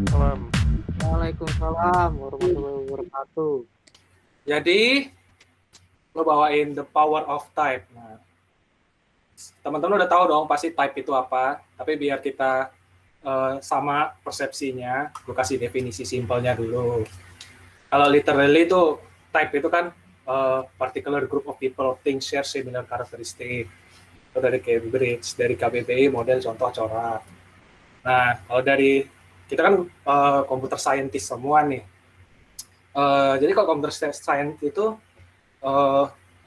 Salam. Waalaikumsalam warahmatullahi wabarakatuh. Jadi lo bawain The Power of Type. Nah, teman-teman udah tahu dong pasti type itu apa. Tapi biar kita sama persepsinya, gue kasih definisi simpelnya dulu. Kalau literally itu type itu kan particular group of people, things share similar characteristic. Itu dari Cambridge, dari KBBI, model contoh corak. Nah, kalau dari kita kan computer scientist semua nih. Jadi kalau computer science itu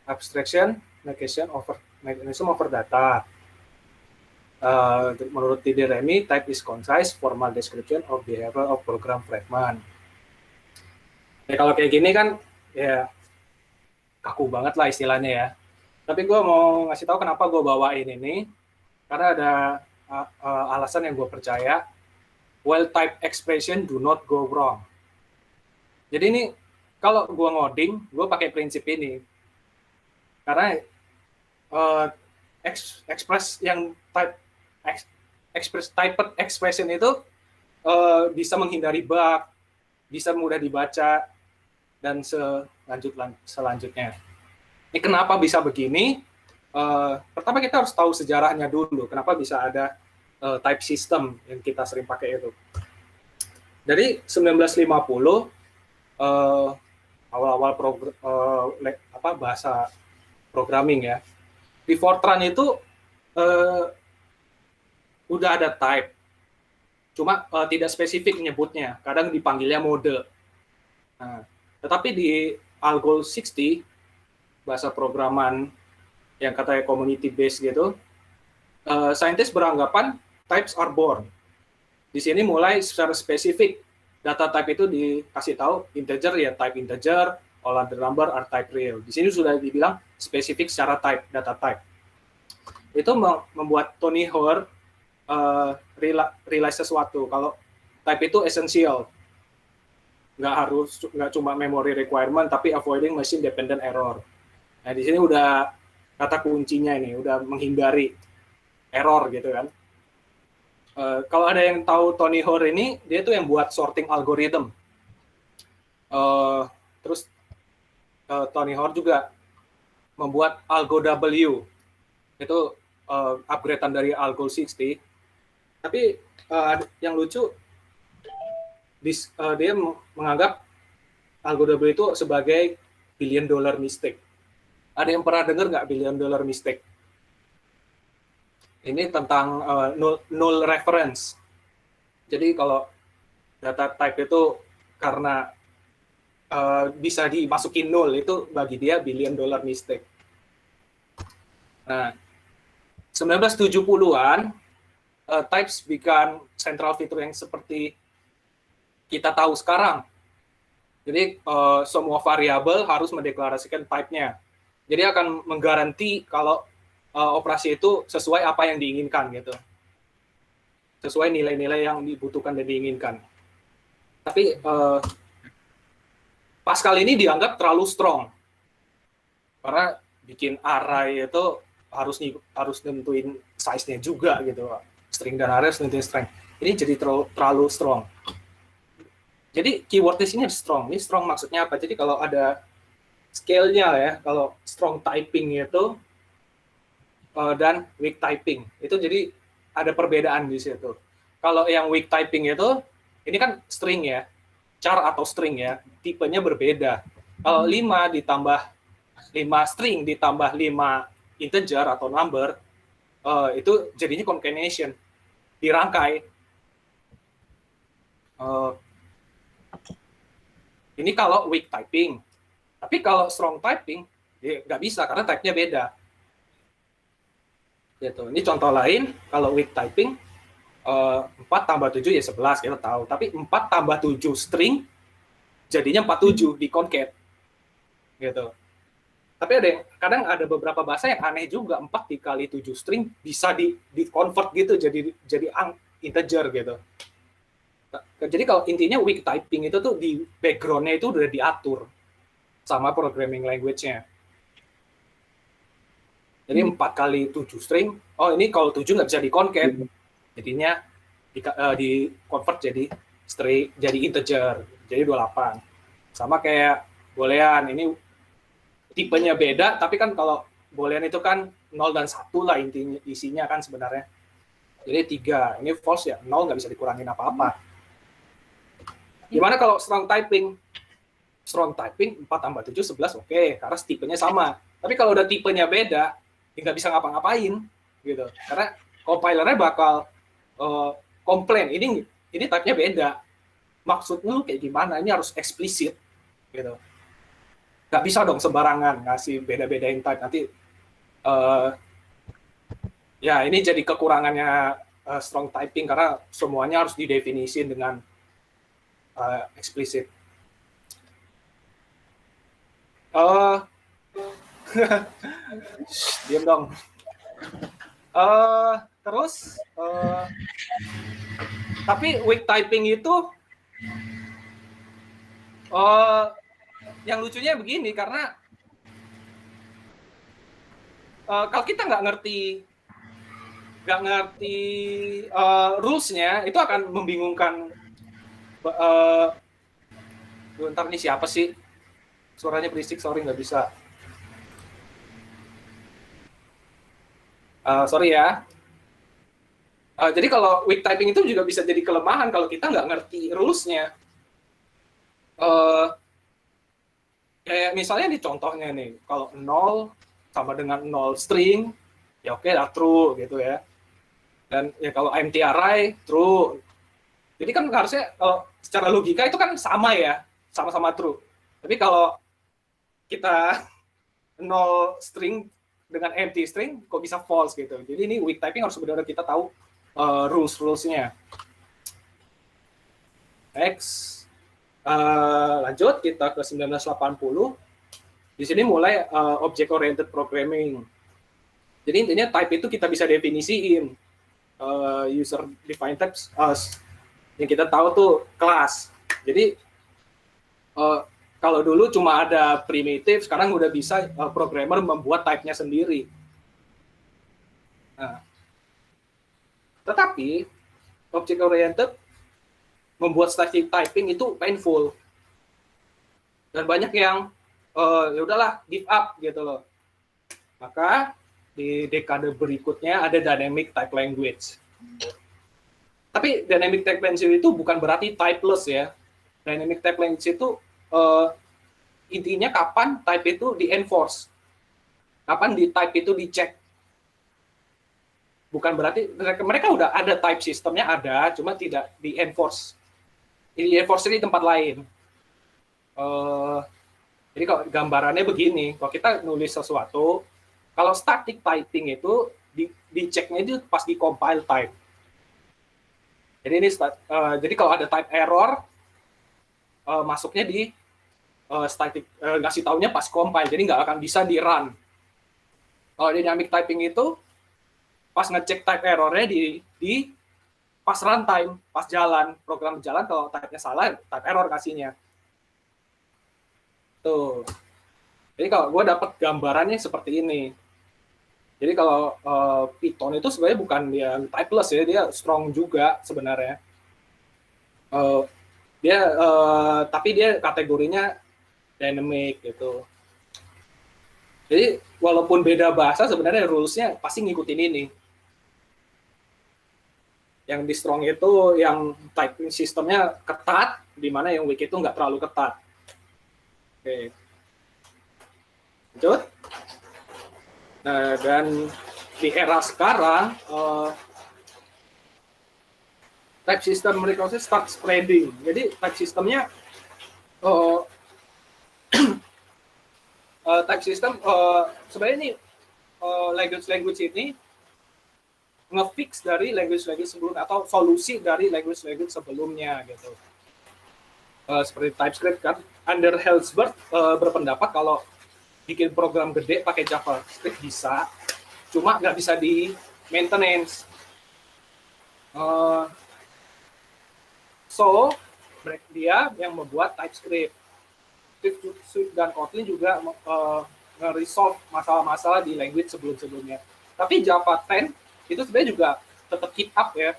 abstraction, mechanism over data. Menurut T.D. Remy, type is concise, formal description of behavior of program fragment. Ya, kalau kayak gini kan, ya kaku banget lah istilahnya ya. Tapi gue mau ngasih tahu kenapa gue bawain ini, karena ada alasan yang gue percaya. Well type expression do not go wrong. Jadi ini kalau gue ngoding, gue pakai prinsip ini. Karena express yang typed expression itu bisa menghindari bug, bisa mudah dibaca, dan selanjutnya. Ini kenapa bisa begini? Pertama kita harus tahu sejarahnya dulu, kenapa bisa ada type system yang kita sering pakai itu. Dari 1950, awal-awal bahasa programming ya, di Fortran itu udah ada type, cuma tidak spesifik nyebutnya, kadang dipanggilnya mode. Nah, tetapi di Algol 60, bahasa programan yang katanya community based gitu, saintis beranggapan types are born. Di sini mulai secara spesifik data type itu dikasih tahu integer ya type integer, all other number are type real. Di sini sudah dibilang spesifik secara type, data type. Itu membuat Tony Hoare realize sesuatu kalau type itu essential. Nggak cuma memory requirement, tapi avoiding machine dependent error. Nah, di sini udah kata kuncinya ini, udah menghindari error gitu kan. Kalau ada yang tahu Tony Hoare ini, dia tuh yang buat sorting algorithm. Terus Tony Hoare juga membuat Algo W. Itu upgradean dari Algo 60. Tapi yang lucu, dia menganggap Algo W itu sebagai billion dollar mistake. Ada yang pernah dengar nggak billion dollar mistake? Ini tentang null reference. Jadi kalau data type itu karena bisa dimasukin null, itu bagi dia billion dollar mistake. Nah, 1970-an, types become central feature yang seperti kita tahu sekarang. Jadi semua variabel harus mendeklarasikan type-nya. Jadi akan menggaransi kalau operasi itu sesuai apa yang diinginkan gitu. Sesuai nilai-nilai yang dibutuhkan dan diinginkan. Tapi Pascal ini dianggap terlalu strong. Karena bikin array itu harus nentuin size-nya juga gitu. String dan array harus nentuin strength. Ini jadi terlalu strong. Jadi keyword di sini strong. Ini strong maksudnya apa? Jadi kalau ada scale-nya ya, kalau strong typing itu dan weak typing itu jadi ada perbedaan di situ. Kalau yang weak typing itu ini kan string ya, char atau string ya, tipenya berbeda. Kalau 5 ditambah 5 string ditambah 5 integer atau number, itu jadinya concatenation, dirangkai. Ini kalau weak typing. Tapi kalau strong typing, ya nggak bisa karena type-nya beda. Gitu. Ini contoh lain, kalau weak typing, 4 tambah 7 ya 11, kita tahu. Tapi 4 tambah 7 string, jadinya 47 di concat. Gitu. Tapi kadang ada beberapa bahasa yang aneh juga, 4 dikali 7 string bisa di-convert gitu, jadi integer gitu. Jadi kalau intinya weak typing itu tuh di background-nya itu udah diatur sama programming language-nya. Jadi 4 kali 7 string, oh ini kalau 7 nggak bisa di-concat, jadinya di-convert jadi string jadi integer, jadi 28. Sama kayak boolean, ini tipenya beda, tapi kan kalau boolean itu kan 0 dan 1 lah intinya, isinya kan sebenarnya. Jadi 3, ini false ya, 0 nggak bisa dikurangin apa-apa. Gimana kalau strong typing? Strong typing 4 tambah 7, 11, oke, karena tipenya sama. Tapi kalau udah tipenya beda, ya nggak bisa ngapa-ngapain, gitu. Karena compilernya bakal komplain, ini type-nya beda. Maksudnya lu kayak gimana? Ini harus eksplisit, gitu. Nggak bisa dong sembarangan ngasih beda-bedain type, nanti ya ini jadi kekurangannya strong typing, karena semuanya harus didefinisiin dengan eksplisit. Diam dong. Terus, tapi weak typing itu yang lucunya begini, karena kalau kita nggak ngerti rules-nya, itu akan membingungkan. Bentar, nih siapa sih? Suaranya berisik, sorry nggak bisa. Sorry ya. Jadi kalau weak typing itu juga bisa jadi kelemahan kalau kita nggak ngerti rules-nya. Kayak misalnya di contohnya nih, kalau 0 sama dengan 0 string, ya oke lah true gitu ya. Dan ya kalau empty array, true. Jadi kan harusnya kalau secara logika itu kan sama ya, sama-sama true. Tapi kalau kita 0 string dengan empty string, kok bisa false gitu. Jadi ini weak typing harus benar-benar kita tahu rules-nya. Next. Lanjut kita ke 1980. Di sini mulai object oriented programming. Jadi intinya type itu kita bisa definisiin. User defined types yang kita tahu tuh kelas. Jadi kalau dulu cuma ada primitif, sekarang udah bisa programmer membuat type-nya sendiri. Nah, tetapi object oriented membuat static typing itu painful, dan banyak yang ya udahlah give up gitu loh. Maka di dekade berikutnya ada dynamic type language. Tapi dynamic type language itu bukan berarti typeless ya. Dynamic type language itu intinya kapan type itu di-enforce, kapan di type itu dicek. Bukan berarti mereka udah ada type sistemnya ada, cuma tidak di-enforce. Di-enforce di tempat lain. Jadi kalau gambarannya begini, kalau kita nulis sesuatu, kalau static typing itu diceknya itu pas di compile type. Jadi ini jadi kalau ada type error, masuknya di static, ngasih taunya pas compile, jadi nggak akan bisa di run. Kalau dynamic typing itu pas ngecek type errornya di pas runtime, pas jalan, program jalan, kalau type-nya salah, type error kasihnya. Tuh. Jadi kalau gue dapat gambarannya seperti ini. Jadi kalau Python itu sebenarnya bukan dia typeless ya, dia strong juga sebenarnya. Tapi dia kategorinya dynamic gitu. Jadi walaupun beda bahasa, sebenarnya rules-nya pasti ngikutin ini. Yang di strong itu yang typing sistemnya ketat, di mana yang weak itu nggak terlalu ketat. Oke. Lanjut. Nah, dan di era sekarang, type system mereka start spreading. Jadi type sistemnya type system sebenarnya ini language ini nge-fix dari language sebelumnya atau solusi dari language sebelumnya gitu. Seperti TypeScript kan. Under Ellsworth berpendapat kalau bikin program gede pakai JavaScript bisa, cuma nggak bisa di maintenance. So dia yang membuat TypeScript. Swift dan Kotlin juga nge-resolve masalah-masalah di language sebelum-sebelumnya. Tapi Java 10 itu sebenarnya juga tetap keep up ya.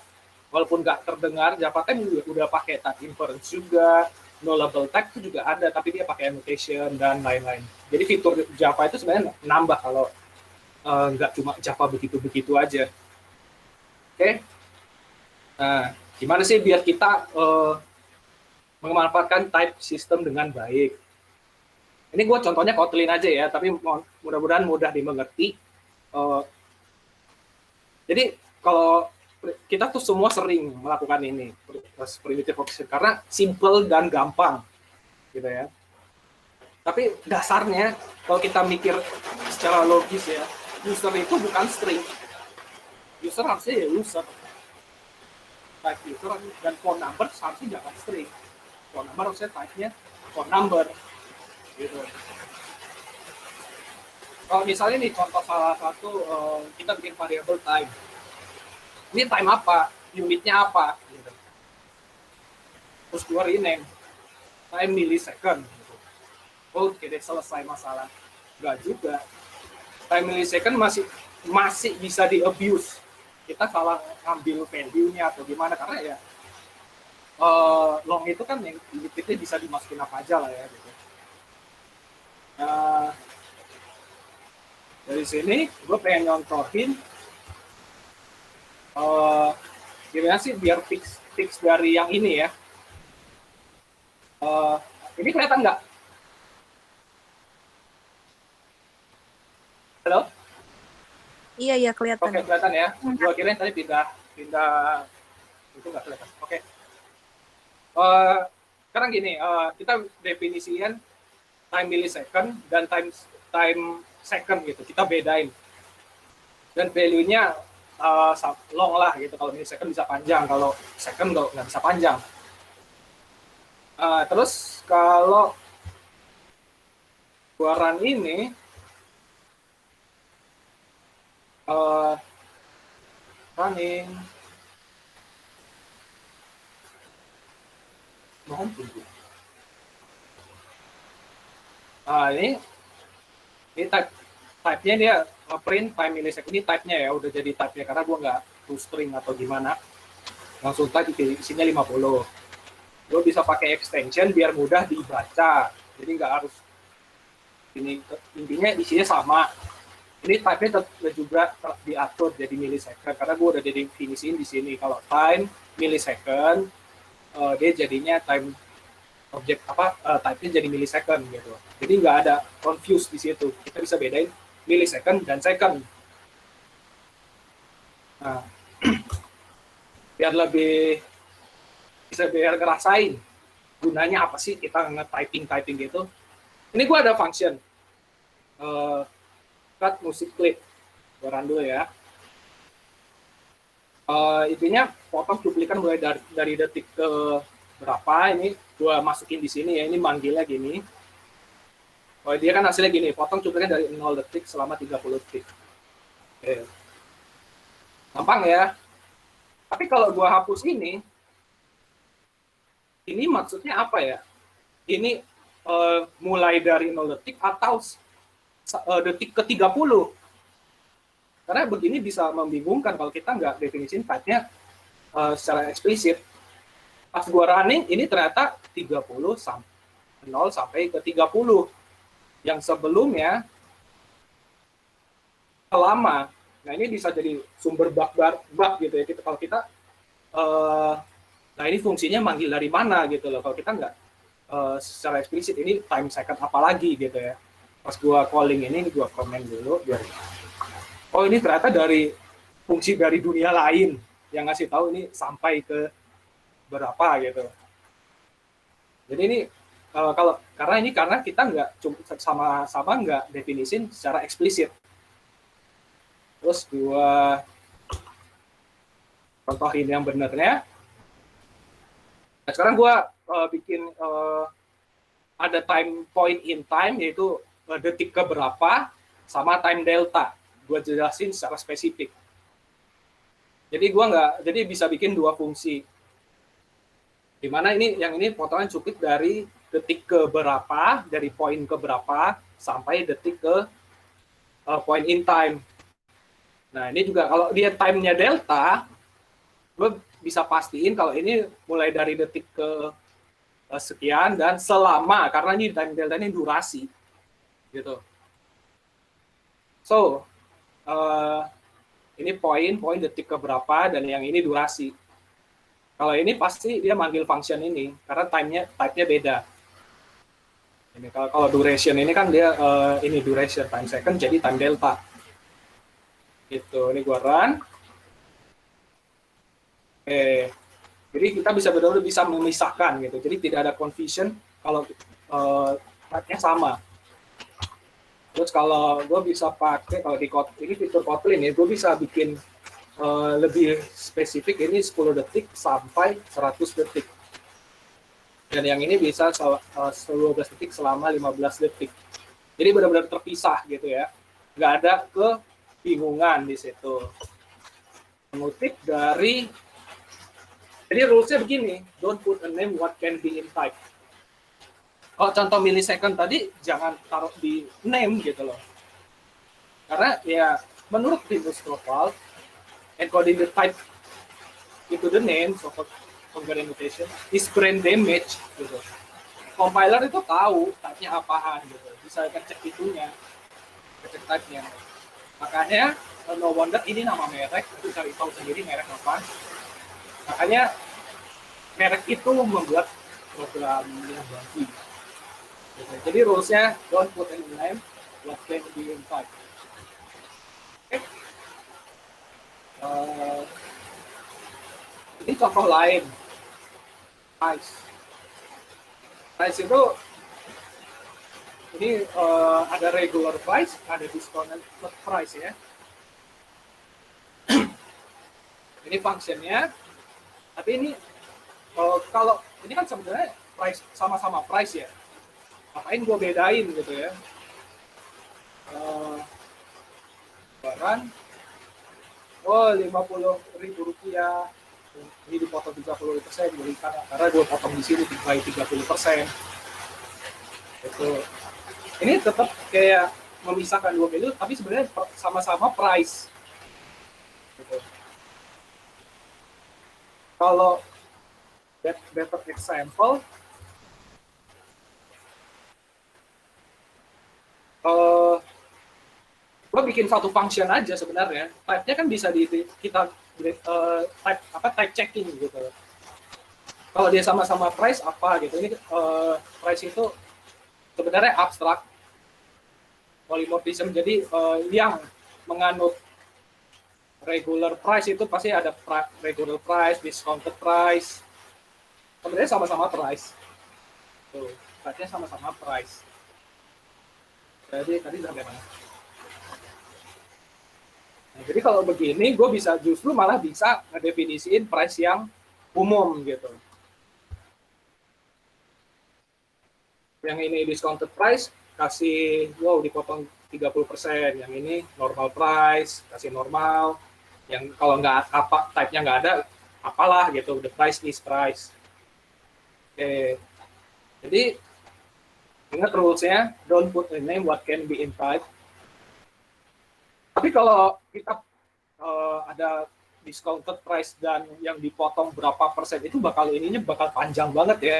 walaupun nggak terdengar, Java Time juga udah pakai type inference juga, nullable type itu juga ada, tapi dia pakai annotation dan lain-lain. Jadi fitur Java itu sebenarnya nambah kalau nggak cuma Java begitu-begitu aja. Oke, nah gimana sih biar kita memanfaatkan type system dengan baik? Ini gue contohnya Kotlin aja ya, tapi mudah-mudahan mudah dimengerti. Jadi kalau kita tuh semua sering melakukan ini, primitive occasion, karena simple dan gampang, gitu ya. Tapi dasarnya, kalau kita mikir secara logis ya, user itu bukan string. User harusnya ya user. Type user dan phone number harusnya jangan string. Phone number harusnya type-nya phone number. Gitu. Kalau misalnya nih contoh salah satu, kita bikin variable time. Ini time apa? Unitnya apa? Gitu. Terus gue rename. Time millisecond. Gitu. Oke deh, selesai masalah. Enggak juga. Time millisecond masih bisa di-abuse. Kita salah ngambil value-nya atau gimana. Karena ya, long itu kan yang unitnya bisa dimasukin apa aja lah ya. Gitu. Nah, dari sini, gue pengen nyontohin gimana sih biar fix dari yang ini ya. Ini kelihatan nggak? Halo? Iya kelihatan. Oke, kelihatan ya. Gua kirain tadi pindah itu nggak kelihatan. Oke. Sekarang gini, kita definisikan time millisecond dan time second gitu. Kita bedain. Dan value-nya long lah gitu. Kalau millisecond bisa panjang, kalau second nggak bisa panjang. Terus kalau gua run ini, running, mohon tunggu. Ini type-nya dia print time millisecond. Ini type-nya ya, udah jadi type-nya karena gue nggak toString atau gimana. Langsung type isinya 50. Gue bisa pakai extension biar mudah dibaca. Jadi nggak harus ini, intinya isinya sama. Ini type-nya juga diatur jadi millisecond karena gue udah definisiin di sini. Kalau time millisecond, dia jadinya time objek type-nya jadi millisecond gitu. Jadi nggak ada confuse di situ. Kita bisa bedain millisecond dan second. Nah, biar ngerasain gunanya apa sih kita nge-typing gitu. Ini gue ada function cut music clip. Gue run dulu ya. Intinya potong cuplikan mulai dari detik ke berapa, ini gue masukin di sini ya, ini manggilnya gini. Oh, dia kan hasilnya gini, potong cuplikan dari 0 detik selama 30 detik. Oke. Gampang ya. Tapi kalau gue hapus ini maksudnya apa ya? Ini mulai dari 0 detik atau detik ke 30. Karena begini bisa membingungkan kalau kita nggak definisiin type-nya secara eksplisit. Pas gua running, ini ternyata 30 0 sampai ke 30. Yang sebelumnya lama. Nah, ini bisa jadi sumber bug gitu ya. Kalau kita nah ini fungsinya manggil dari mana gitu loh. Kalau kita nggak secara eksplisit, ini time second apalagi gitu ya. Pas gua calling ini gua komen dulu biar oh ini ternyata dari fungsi dari dunia lain yang ngasih tahu ini sampai ke berapa gitu. Jadi ini karena kita nggak sama-sama nggak definisin secara eksplisit. Terus gua contohin yang benernya. Nah, sekarang gua bikin ada time point in time yaitu detik ke berapa sama time delta. Gue jelasin secara spesifik. Jadi bisa bikin dua fungsi. Di mana yang ini potongan cuplik dari detik ke berapa, dari poin ke berapa sampai detik ke point in time. Nah, ini juga kalau dia time-nya delta, gue bisa pastiin kalau ini mulai dari detik ke sekian dan selama, karena ini time delta ini durasi gitu. So ini poin detik ke berapa dan yang ini durasi. Kalau ini pasti dia manggil function ini karena type-nya beda. Ini kalau duration ini kan dia ini duration time second jadi time delta. Gitu. Ini gua run. Jadi kita bisa benar-benar bisa memisahkan gitu. Jadi tidak ada confusion kalau type-nya sama. Terus kalau gue bisa pakai kalau di ini fitur Kotlin ya, gue bisa bikin lebih spesifik, ini 10 detik sampai 100 detik. Dan yang ini bisa 12 detik selama 15 detik. Jadi benar-benar terpisah gitu ya. Nggak ada kebingungan di situ. Mengutip dari, jadi rules-nya begini, don't put a name what can be in type. Kalau contoh millisecond tadi, jangan taruh di name gitu loh. Karena ya menurut Linux Torvald, encoding the type into the name, so-called congruent notation, is brain damage gitu. Compiler itu tahu type-nya apaan gitu, bisa ngecek itunya, ngecek type-nya. Makanya no wonder ini nama merek, itu cari tahu sendiri merek apa. Makanya merek itu membuat program yang bagus. Gitu. Jadi rules-nya don't put any name, what can be in type. Okay. Ini contoh lain, price. Price itu ini ada regular price, ada discounted price ya. Ini functionnya, tapi ini kalau ini kan sebenarnya price sama-sama price ya. Ngapain gue bedain gitu ya? Barang, oh 50.000 rupiah, ini dipotong 30%, karena gue potong di sini by 30%. Itu, ini tetap kayak memisahkan dua value, tapi sebenarnya sama-sama price. Gitu. Kalau better example, gue bikin satu function aja sebenarnya. Type-nya kan bisa kita type checking gitu. Kalau dia sama-sama price apa gitu. Ini price itu sebenarnya abstrak polymorphism. Jadi yang menganut regular price itu pasti ada regular price, discounted price. Sebenarnya sama-sama price. Tuh, type-nya sama-sama price. Jadi tadi sampai mana? Nah, jadi kalau begini, gue bisa justru malah bisa ngedefinisiin price yang umum gitu. Yang ini discounted price, kasih, wow, dipotong 30%. Yang ini normal price, kasih normal. Yang kalau nggak apa, type-nya nggak ada, apalah gitu, the price is price. Oke. Jadi, ingat rules-nya, don't put a name what can be in type. Tapi kalau kita ada discounted price dan yang dipotong berapa persen, itu ininya bakal panjang banget ya.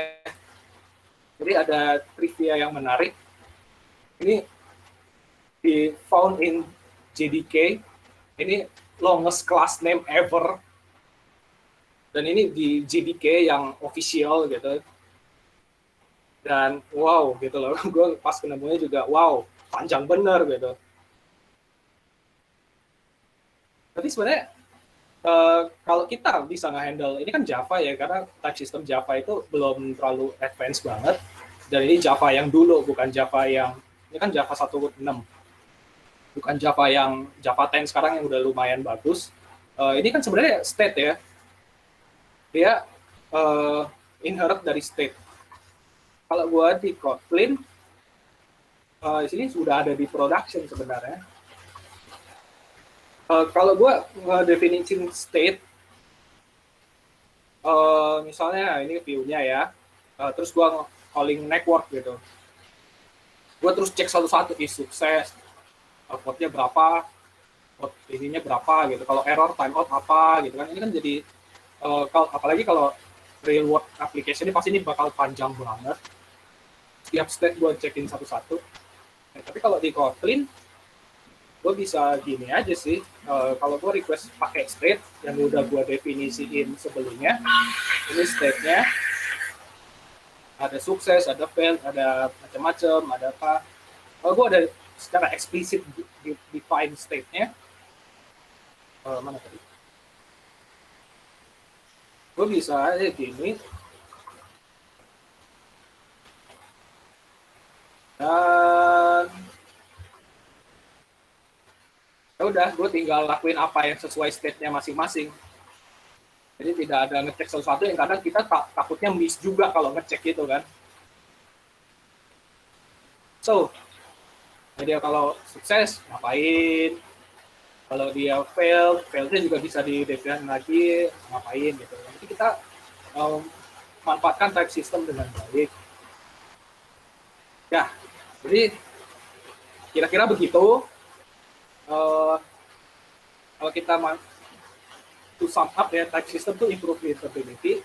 Jadi ada trivia yang menarik. Ini di found in JDK. Ini longest class name ever. Dan ini di JDK yang official gitu. Dan wow gitu loh, gue pas ketemunya juga wow, panjang bener gitu. Tapi sebenarnya kalau kita bisa nge-handle, ini kan Java ya, karena type system Java itu belum terlalu advance banget. Dan ini Java yang dulu, bukan Java yang, ini kan Java 1.6. Bukan Java yang Java 10 sekarang yang udah lumayan bagus. Ini kan sebenarnya state ya. Dia inherit dari state. Kalau gue di Kotlin, di sini sudah ada di production sebenarnya. Kalau gue ngedefinisin state, misalnya ini view-nya ya, terus gue calling network gitu. Gue terus cek satu-satu, sukses, output-nya berapa, output ininya berapa gitu. Kalau error, timeout apa gitu kan. Ini kan jadi apalagi kalau real world application ini pasti ini bakal panjang banget. Setiap step gue cekin satu-satu. Tapi kalau di Kotlin, gue bisa gini aja sih. Kalau gue request pakai state yang udah gue definisiin sebelumnya, ini state-nya ada sukses, ada fail, ada macam-macam, ada apa. Kalau gue ada secara eksplisit define state-nya, mana tadi? Gue bisa aja gini. Dan ya udah, gue tinggal lakuin apa yang sesuai state-nya masing-masing. Jadi tidak ada ngecek sesuatu yang kadang kita takutnya miss juga kalau ngecek gitu kan. So, jadi kalau sukses ngapain? Kalau dia failnya juga bisa didefinisikan lagi ngapain gitu. Jadi kita manfaatkan type system dengan baik. Ya, jadi kira-kira begitu. Kalau kita to sum up ya, type system itu improve readability.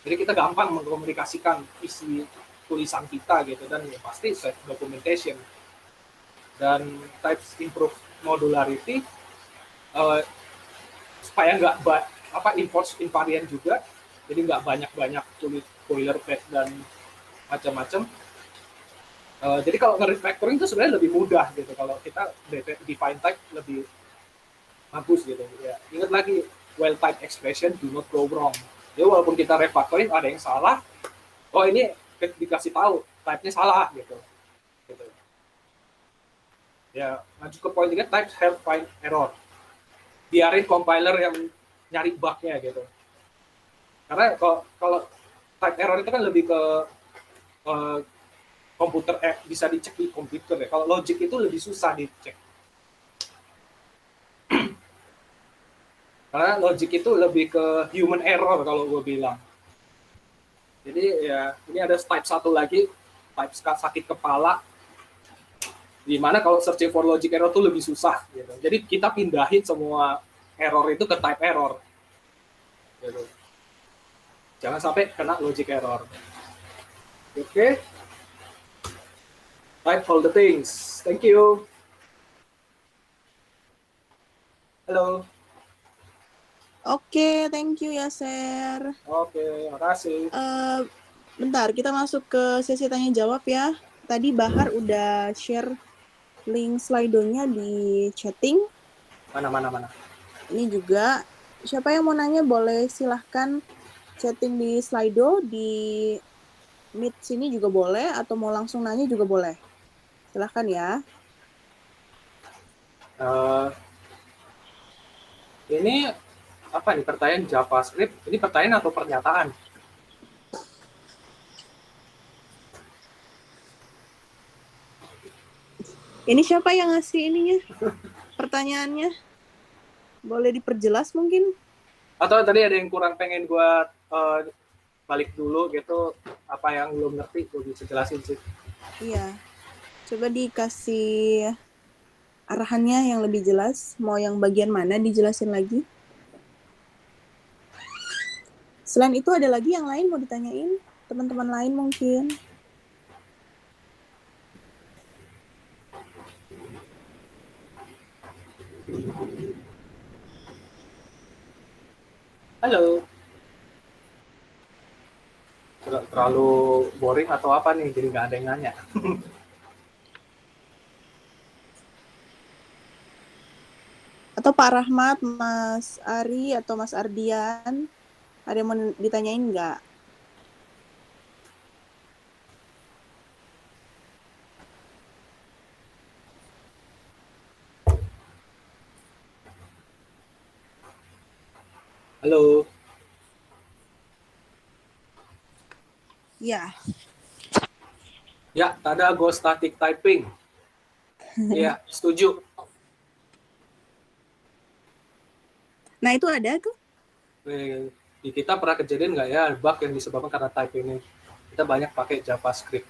Jadi kita gampang mengkomunikasikan isi tulisan kita gitu, dan ya pasti self documentation. Dan types improve modularity supaya nggak enforce invariant juga, jadi nggak banyak tulis boilerplate dan macam-macam. Jadi kalau nge-refactoring itu sebenarnya lebih mudah gitu kalau kita define type lebih bagus gitu ya. Ingat lagi, well typed expression do not go wrong. Jadi walaupun kita refactoring ada yang salah, oh ini dikasih tahu type-nya salah gitu. Ya, lanjut ke poin 3, types help find error. Biarin compiler yang nyari bug-nya gitu. Karena kalau type error itu kan lebih ke komputer, bisa dicek di komputer ya. Kalau logic itu lebih susah dicek. Karena logic itu lebih ke human error kalau gue bilang. Jadi ya, ini ada type satu lagi, type sakit kepala. Dimana kalau searching for logic error itu lebih susah gitu. Jadi kita pindahin semua error itu ke type error gitu. Jangan sampai kena logic error. Oke. Type all the things. Thank you. Halo. Oke, thank you Yaser. Oke, makasih. Bentar, kita masuk ke sesi tanya jawab ya. Tadi Bahar udah share link Slido-nya di chatting. Mana. Ini juga, siapa yang mau nanya boleh silahkan chatting di Slido, di Meet sini juga boleh, atau mau langsung nanya juga boleh. Silahkan ya. Ini apa nih, pertanyaan JavaScript? Ini pertanyaan atau pernyataan? Ini siapa yang ngasih ininya? Pertanyaannya? Boleh diperjelas mungkin? Atau tadi ada yang kurang pengen gue balik dulu gitu, apa yang belum ngerti gue bisa jelasin sih. Iya. Coba dikasih arahannya yang lebih jelas. Mau yang bagian mana dijelasin lagi? Selain itu ada lagi yang lain mau ditanyain? Teman-teman lain mungkin? Halo. Terlalu boring atau apa nih, jadi nggak ada yang nanya. Atau Pak Rahmat, Mas Ari, atau Mas Ardian, ada yang mau ditanyain nggak? Halo. Ya. Ya, ada go static typing. Iya, setuju. Nah, itu ada tuh. Di kita pernah kejadian nggak ya bug yang disebabkan karena type ini? Kita banyak pakai JavaScript.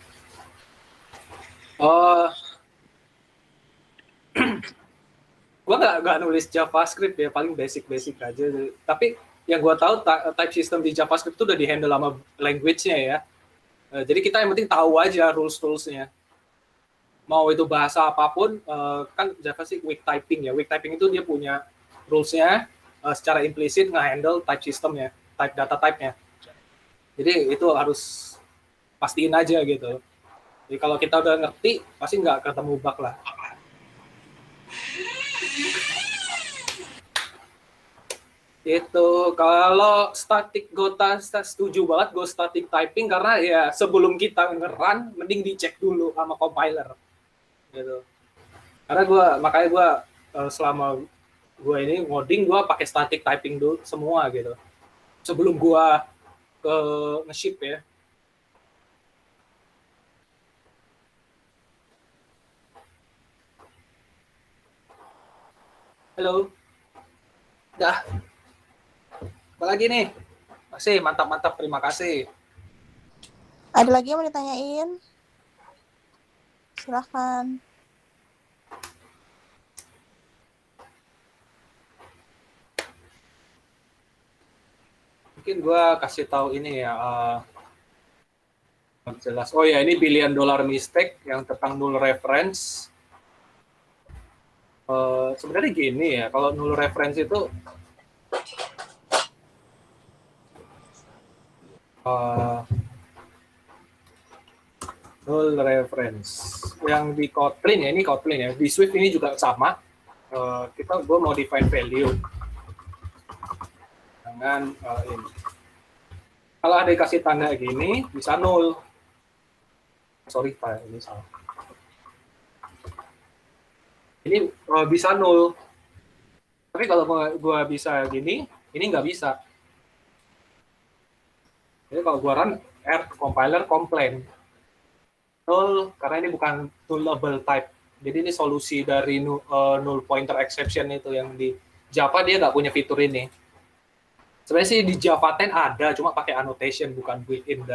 Gua nggak nulis JavaScript ya, paling basic aja. Tapi yang gue tahu type system di JavaScript itu udah di-handle sama language-nya ya. Jadi kita yang penting tahu aja rules-rulesnya. Mau itu bahasa apapun, kan JavaScript weak typing ya. Weak typing itu dia punya rules-nya secara implisit nge-handle type system-nya, type data type-nya. Jadi itu harus pastiin aja gitu. Jadi kalau kita udah ngerti, pasti nggak ketemu bug lah. Itu kalau static setuju banget go static typing karena ya sebelum kita nge-run mending dicek dulu sama compiler gitu. Karena makanya gue selama gue ini ngoding gue pakai static typing dulu semua gitu sebelum gue ke nge-ship ya. Halo, dah. Apalagi nih? Masih mantap-mantap, terima kasih. Ada lagi yang mau ditanyain? Silahkan. Mungkin gue kasih tahu ini ya. Jelas. Oh ya, ini billion dollar mistake yang tentang null reference. Sebenarnya gini ya, kalau null reference itu null reference yang di Kotlin ya, ini Kotlin ya, di Swift ini juga sama. Gue mau define value dengan ini. Kalau ada dikasih tanda gini bisa null. Sorry Pak, ini salah. Ini bisa null. Tapi kalau gue bisa gini, ini nggak bisa. Jadi kalau gue run R compiler complain null karena ini bukan nullable type. Jadi ini solusi dari null pointer exception itu yang di Java dia nggak punya fitur ini. Sebenarnya sih di Java 10 ada, cuma pakai annotation bukan built-in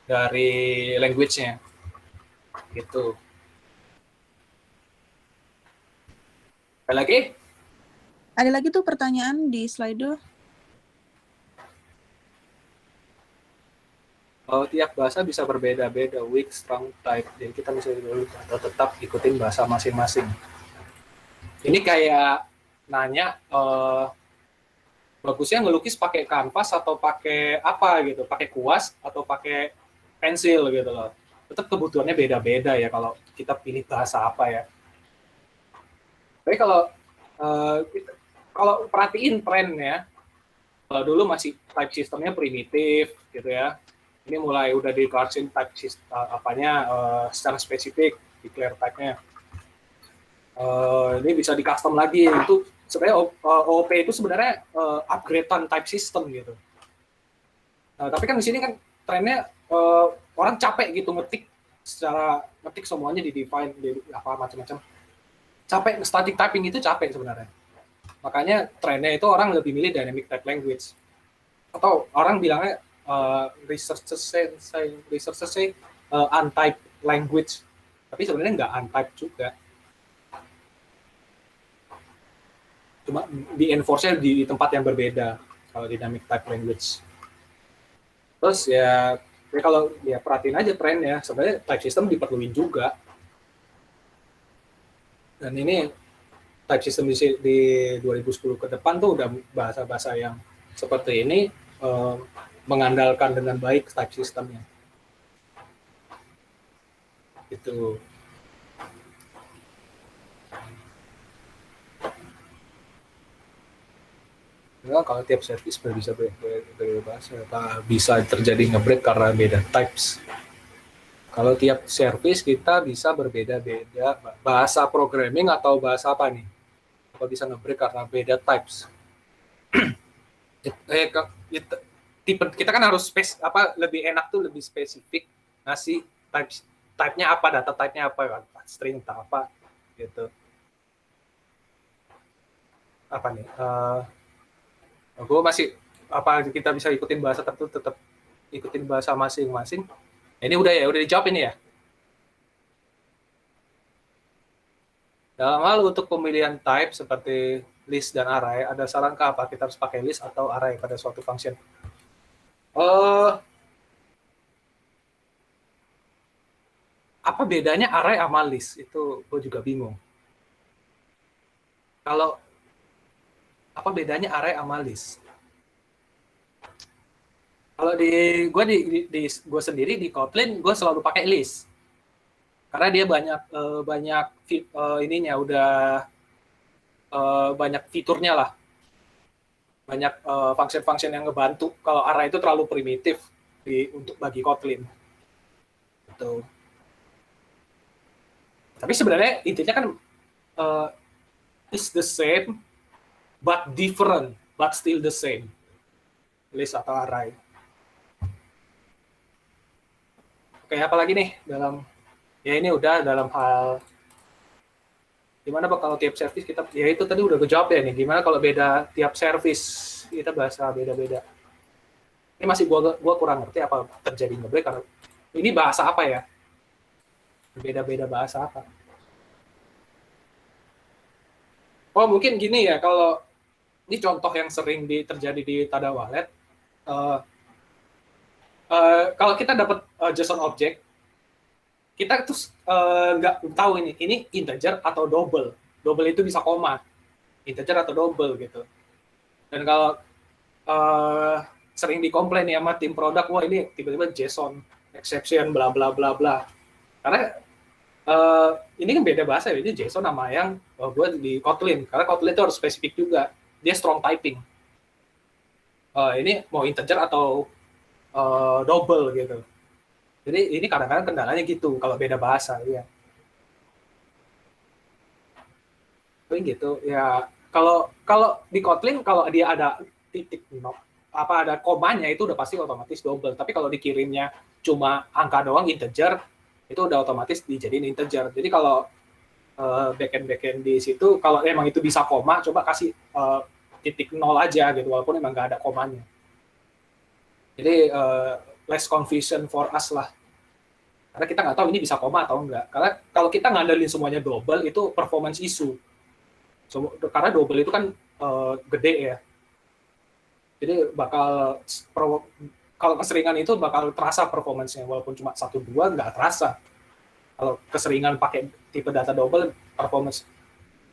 dari language-nya. Gitu. Ada lagi? Ada lagi tuh pertanyaan di Slido. Tiap bahasa bisa berbeda-beda, weak, strong, type. Jadi kita bisa atau tetap ikutin bahasa masing-masing. Ini kayak nanya, bagusnya ngelukis pakai kanvas atau pakai apa gitu, pakai kuas atau pakai pensil gitu loh. Tetap kebutuhannya beda-beda ya kalau kita pilih bahasa apa ya. Tapi kalau perhatiin trennya, kalau dulu masih type sistemnya primitif gitu ya. Ini mulai udah dikelasin type system secara spesifik, declare type-nya. Ini bisa di custom lagi. Itu sebenarnya OOP itu sebenarnya upgrade-an type system gitu. Tapi kan di sini kan trennya orang capek gitu ngetik semuanya di define apa macam-macam. Capek static typing itu capek sebenarnya. Makanya trennya itu orang lebih milih dynamic type language. Atau orang bilangnya researchers say untyped language, tapi sebenarnya nggak untyped juga, cuma di enforce-nya di tempat yang berbeda kalau dynamic type language. Terus ya kalau ya perhatiin aja trennya, sebenarnya type system diperluin juga, dan ini type system di 2010 ke depan tuh udah bahasa-bahasa yang seperti ini mengandalkan dengan baik type systemnya. Itu. Nah, kalau tiap service bisa bisa terjadi nge-break karena beda types. Kalau tiap service kita bisa berbeda-beda bahasa programming atau bahasa apa nih? Kalau bisa nge-break karena beda types. Kita kan harus lebih enak tuh lebih spesifik ngasih type-nya apa, data type-nya apa, string apa gitu. Apa nih? Gue masih kita bisa ikutin bahasa tertentu, tetap ikutin bahasa masing-masing. Ini udah dijawab ini ya. Dalam hal untuk pemilihan type seperti list dan array, ada saran ke apa? Kita harus pakai list atau array pada suatu function? Apa bedanya array sama list? Itu gue juga bingung. Kalau apa bedanya array sama list? Kalau di gue sendiri di Kotlin, gue selalu pakai list karena dia banyak ininya udah banyak fiturnya lah, banyak function-function yang ngebantu. Kalau array itu terlalu primitif untuk bagi Kotlin. Gitu. Tapi sebenarnya intinya kan is the same but different, but still the same. List atau array. Oke, apa lagi nih ini udah dalam hal gimana Pak kalau tiap service kita, ya itu tadi udah kejawab ya nih, gimana kalau beda tiap service kita bahasa beda-beda. Ini masih gua kurang ngerti apa terjadi ngebreak karena ini bahasa apa ya? Beda-beda bahasa apa? Oh mungkin gini ya, kalau ini contoh yang sering terjadi di Tada Wallet. Kalau kita dapat JSON object, kita tuh nggak tahu ini integer atau double. Double itu bisa koma, integer atau double gitu. Dan kalau sering dikomplain ya sama tim produk, wah ini tiba-tiba JSON exception bla bla bla bla. Karena ini kan beda bahasa ya, ini JSON sama yang gue di Kotlin. Karena Kotlin itu harus spesifik juga, dia strong typing. Ini mau integer atau double gitu. Jadi ini kadang-kadang kendalanya gitu kalau beda bahasa ya. Tapi gitu ya. Kalau di Kotlin kalau dia ada titik ada komanya itu udah pasti otomatis double. Tapi kalau dikirimnya cuma angka doang integer, itu udah otomatis dijadiin integer. Jadi kalau backend di situ kalau emang itu bisa koma, coba kasih titik 0 aja gitu walaupun emang nggak ada komanya. Jadi less confusion for us lah. Karena kita nggak tahu ini bisa koma atau enggak. Karena kalau kita ngandelin semuanya double, itu performance issue. Karena double itu kan gede ya. Jadi kalau keseringan itu bakal terasa performance-nya. Walaupun cuma 1-2 nggak terasa. Kalau keseringan pakai tipe data double, performance.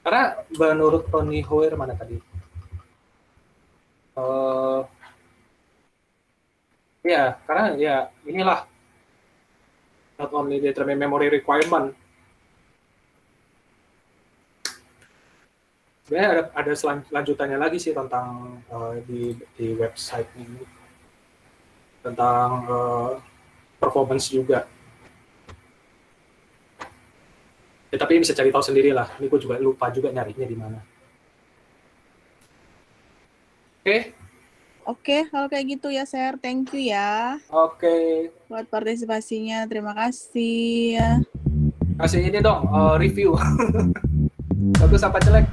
Karena menurut Tony Hoare mana tadi? Ya, karena ya inilah not only determine memory requirement. Sebenarnya ada lanjutannya lagi sih tentang di website ini tentang performance juga. Ya, tapi bisa cari tahu sendiri lah. Ini gue juga lupa juga nyarinya di mana. Oke, kalau kayak gitu ya, Sir. Thank you ya. Oke. Buat partisipasinya, terima kasih. Kasih ini dong, review. Bagus apa jelek?